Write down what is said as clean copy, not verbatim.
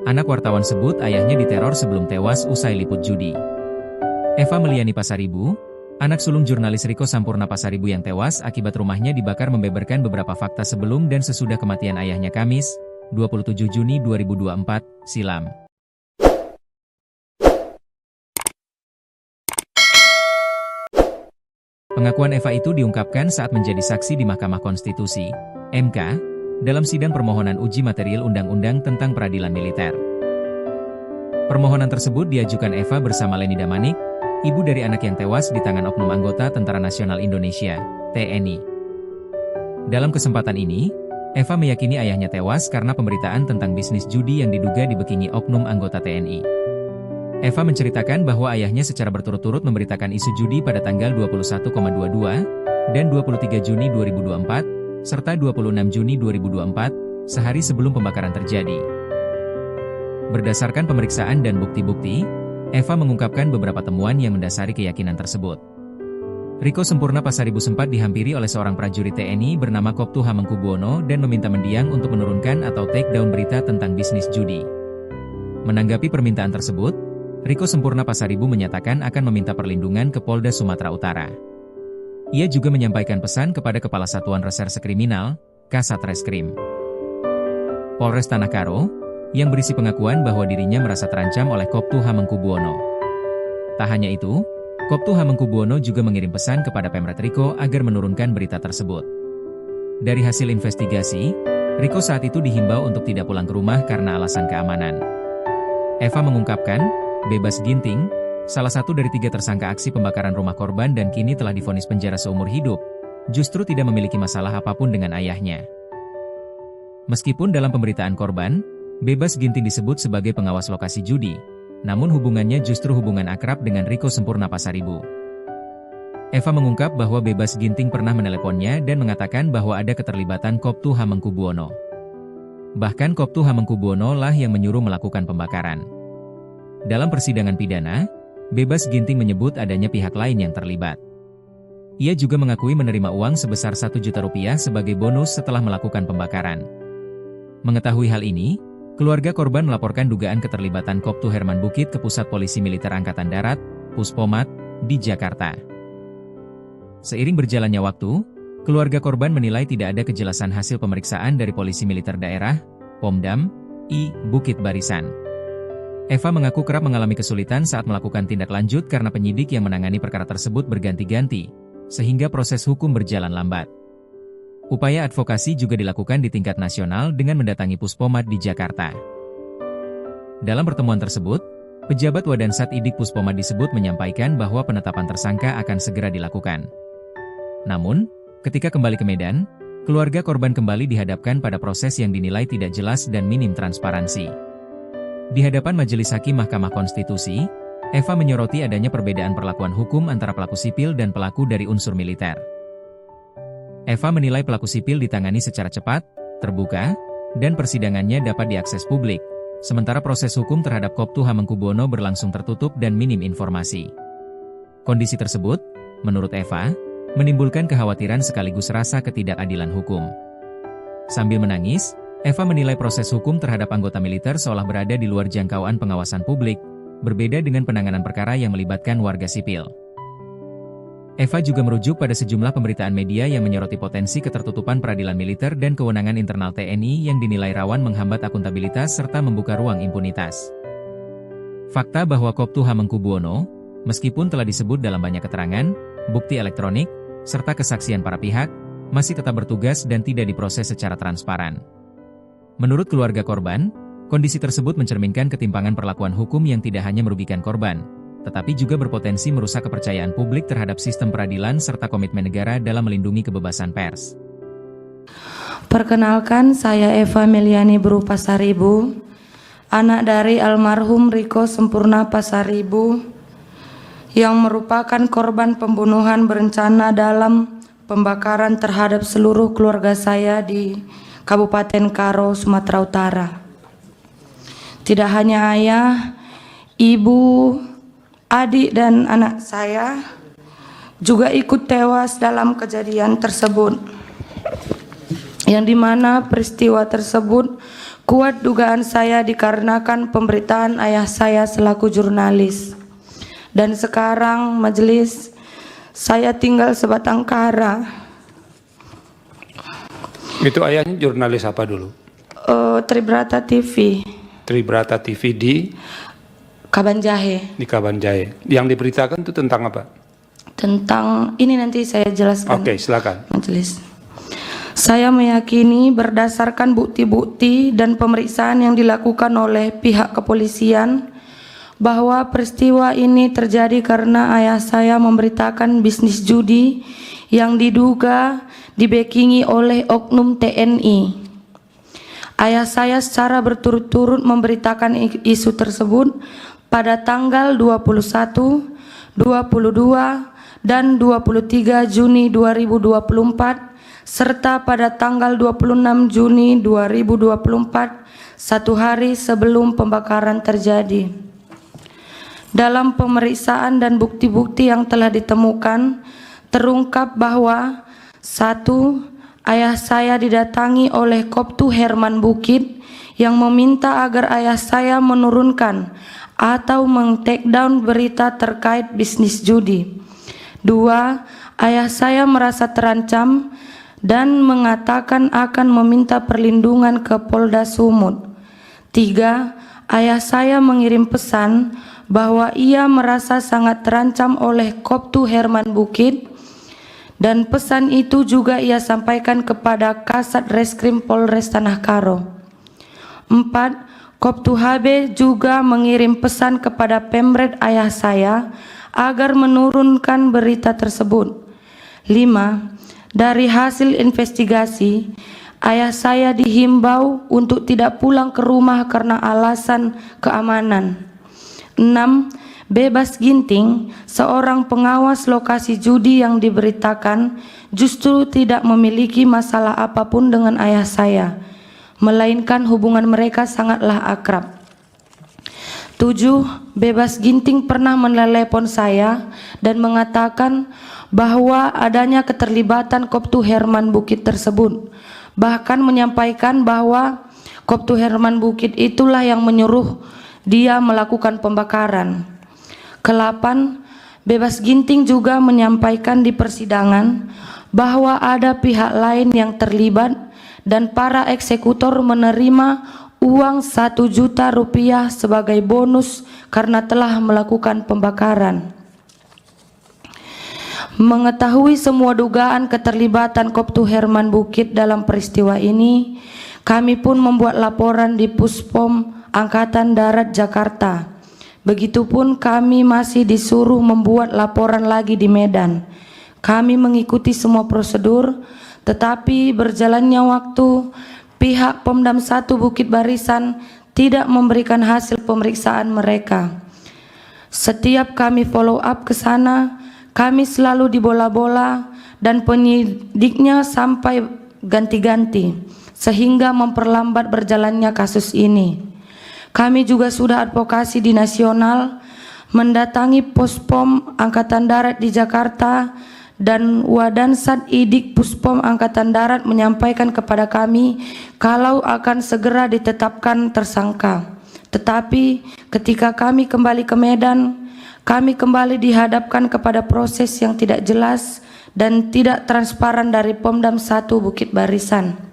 Anak wartawan sebut ayahnya diteror sebelum tewas usai liput judi. Eva Meliani Pasaribu, anak sulung jurnalis Riko Sampurna Pasaribu yang tewas akibat rumahnya dibakar membeberkan beberapa fakta sebelum dan sesudah kematian ayahnya Kamis, 27 Juni 2024, silam. Pengakuan Eva itu diungkapkan saat menjadi saksi di Mahkamah Konstitusi, MK, dalam sidang permohonan uji material Undang-Undang tentang Peradilan Militer. Permohonan tersebut diajukan Eva bersama Leni Damanik, ibu dari anak yang tewas di tangan oknum anggota Tentara Nasional Indonesia, TNI. Dalam kesempatan ini, Eva meyakini ayahnya tewas karena pemberitaan tentang bisnis judi yang diduga dibekingi oknum anggota TNI. Eva menceritakan bahwa ayahnya secara berturut-turut memberitakan isu judi pada tanggal 21,22 dan 23 Juni 2024, serta 26 Juni 2024, sehari sebelum pembakaran terjadi. Berdasarkan pemeriksaan dan bukti-bukti, Eva mengungkapkan beberapa temuan yang mendasari keyakinan tersebut. Riko Sampurna Pasaribu sempat dihampiri oleh seorang prajurit TNI bernama Koptu Hamengkubuwono dan meminta mendiang untuk menurunkan atau take down berita tentang bisnis judi. Menanggapi permintaan tersebut, Riko Sampurna Pasaribu menyatakan akan meminta perlindungan ke Polda Sumatera Utara. Ia juga menyampaikan pesan kepada Kepala Satuan Reserse Kriminal, Kasatreskrim Polres Tanah Karo, yang berisi pengakuan bahwa dirinya merasa terancam oleh Koptu Hamengkubuwono. Tak hanya itu, Koptu Hamengkubuwono juga mengirim pesan kepada Pemret Riko agar menurunkan berita tersebut. Dari hasil investigasi, Riko saat itu dihimbau untuk tidak pulang ke rumah karena alasan keamanan. Eva mengungkapkan, bebas ginting, salah satu dari 3 tersangka aksi pembakaran rumah korban dan kini telah divonis penjara seumur hidup, justru tidak memiliki masalah apapun dengan ayahnya. Meskipun dalam pemberitaan korban, bebas ginting disebut sebagai pengawas lokasi judi, namun hubungannya justru hubungan akrab dengan Riko Sampurna Pasaribu. Eva mengungkap bahwa bebas ginting pernah meneleponnya dan mengatakan bahwa ada keterlibatan Koptu Hamengkubuwono. Bahkan Koptu Hamengkubuwono lah yang menyuruh melakukan pembakaran. Dalam persidangan pidana, bebas ginting menyebut adanya pihak lain yang terlibat. Ia juga mengakui menerima uang sebesar 1 juta rupiah sebagai bonus setelah melakukan pembakaran. Mengetahui hal ini, keluarga korban melaporkan dugaan keterlibatan Koptu Herman Bukit ke Pusat Polisi Militer Angkatan Darat, Puspomat, di Jakarta. Seiring berjalannya waktu, keluarga korban menilai tidak ada kejelasan hasil pemeriksaan dari Polisi Militer Daerah, Pomdam, Bukit Barisan. Eva mengaku kerap mengalami kesulitan saat melakukan tindak lanjut karena penyidik yang menangani perkara tersebut berganti-ganti, sehingga proses hukum berjalan lambat. Upaya advokasi juga dilakukan di tingkat nasional dengan mendatangi Puspomat di Jakarta. Dalam pertemuan tersebut, pejabat Wadansat Idik Puspomat disebut menyampaikan bahwa penetapan tersangka akan segera dilakukan. Namun, ketika kembali ke Medan, keluarga korban kembali dihadapkan pada proses yang dinilai tidak jelas dan minim transparansi. Di hadapan Majelis Hakim Mahkamah Konstitusi, Eva menyoroti adanya perbedaan perlakuan hukum antara pelaku sipil dan pelaku dari unsur militer. Eva menilai pelaku sipil ditangani secara cepat, terbuka, dan persidangannya dapat diakses publik, sementara proses hukum terhadap Koptu Hamengkubuwono berlangsung tertutup dan minim informasi. Kondisi tersebut, menurut Eva, menimbulkan kekhawatiran sekaligus rasa ketidakadilan hukum. Sambil menangis, Eva menilai proses hukum terhadap anggota militer seolah berada di luar jangkauan pengawasan publik, berbeda dengan penanganan perkara yang melibatkan warga sipil. Eva juga merujuk pada sejumlah pemberitaan media yang menyoroti potensi ketertutupan peradilan militer dan kewenangan internal TNI yang dinilai rawan menghambat akuntabilitas serta membuka ruang impunitas. Fakta bahwa Koptu Hamengkubuwono, meskipun telah disebut dalam banyak keterangan, bukti elektronik, serta kesaksian para pihak, masih tetap bertugas dan tidak diproses secara transparan. Menurut keluarga korban, kondisi tersebut mencerminkan ketimpangan perlakuan hukum yang tidak hanya merugikan korban, tetapi juga berpotensi merusak kepercayaan publik terhadap sistem peradilan serta komitmen negara dalam melindungi kebebasan pers. Perkenalkan, saya Eva Meliani Pasaribu, anak dari almarhum Riko Sampurna Pasaribu, yang merupakan korban pembunuhan berencana dalam pembakaran terhadap seluruh keluarga saya di Kabupaten Karo, Sumatera Utara. Tidak hanya ayah, ibu, adik dan anak saya juga ikut tewas dalam kejadian tersebut, yang dimana peristiwa tersebut Kuat dugaan saya dikarenakan pemberitaan ayah saya selaku jurnalis. Dan sekarang majelis, saya tinggal sebatang kara. Itu ayahnya jurnalis apa dulu? Tribrata TV. Tribrata TV di Kabanjahe. Di Kabanjahe. Yang diberitakan itu tentang apa? Tentang ini nanti saya jelaskan. Oke, silakan. Majelis. Saya meyakini berdasarkan bukti-bukti dan pemeriksaan yang dilakukan oleh pihak kepolisian bahwa peristiwa ini terjadi karena ayah saya memberitakan bisnis judi yang diduga dibekingi oleh oknum TNI. Ayah saya secara berturut-turut memberitakan isu tersebut pada tanggal 21, 22, dan 23 Juni 2024 serta pada tanggal 26 Juni 2024, satu hari sebelum pembakaran terjadi. Dalam pemeriksaan dan bukti-bukti yang telah ditemukan, terungkap bahwa 1. Ayah saya didatangi oleh Koptu Herman Bukit yang meminta agar ayah saya menurunkan atau meng-take down berita terkait bisnis judi. 2. Ayah saya merasa terancam dan mengatakan akan meminta perlindungan ke Polda Sumut. 3. Ayah saya mengirim pesan bahwa ia merasa sangat terancam oleh Koptu Herman Bukit dan pesan itu juga ia sampaikan kepada Kasat Reskrim Polres Tanah Karo. 4. Koptu HB juga mengirim pesan kepada Pemret ayah saya agar menurunkan berita tersebut. 5. Dari hasil investigasi, ayah saya dihimbau untuk tidak pulang ke rumah karena alasan keamanan. 6. Bebas Ginting, seorang pengawas lokasi judi yang diberitakan, justru tidak memiliki masalah apapun dengan ayah saya, melainkan hubungan mereka sangatlah akrab. 7. Bebas Ginting pernah menelepon saya dan mengatakan bahwa adanya keterlibatan Koptu Herman Bukit tersebut. Bahkan menyampaikan bahwa Koptu Herman Bukit itulah yang menyuruh dia melakukan pembakaran. Ke-8, Bebas Ginting juga menyampaikan di persidangan bahwa ada pihak lain yang terlibat dan para eksekutor menerima uang 1 juta rupiah sebagai bonus karena telah melakukan pembakaran. Mengetahui semua dugaan keterlibatan Koptu Herman Bukit dalam peristiwa ini, kami pun membuat laporan di Puspom Angkatan Darat Jakarta. Begitupun kami masih disuruh membuat laporan lagi di Medan. Kami mengikuti semua prosedur, tetapi berjalannya waktu, pihak Pomdam 1 Bukit Barisan tidak memberikan hasil pemeriksaan mereka. Setiap kami follow up ke sana, kami selalu dibola-bola dan penyidiknya sampai ganti-ganti, sehingga memperlambat berjalannya kasus ini. Kami juga sudah advokasi di nasional, mendatangi Puspom Angkatan Darat di Jakarta, dan Wadansat Idik Puspom Angkatan Darat menyampaikan kepada kami kalau akan segera ditetapkan tersangka. Tetapi ketika kami kembali ke Medan, kami kembali dihadapkan kepada proses yang tidak jelas dan tidak transparan dari Pomdam 1 Bukit Barisan.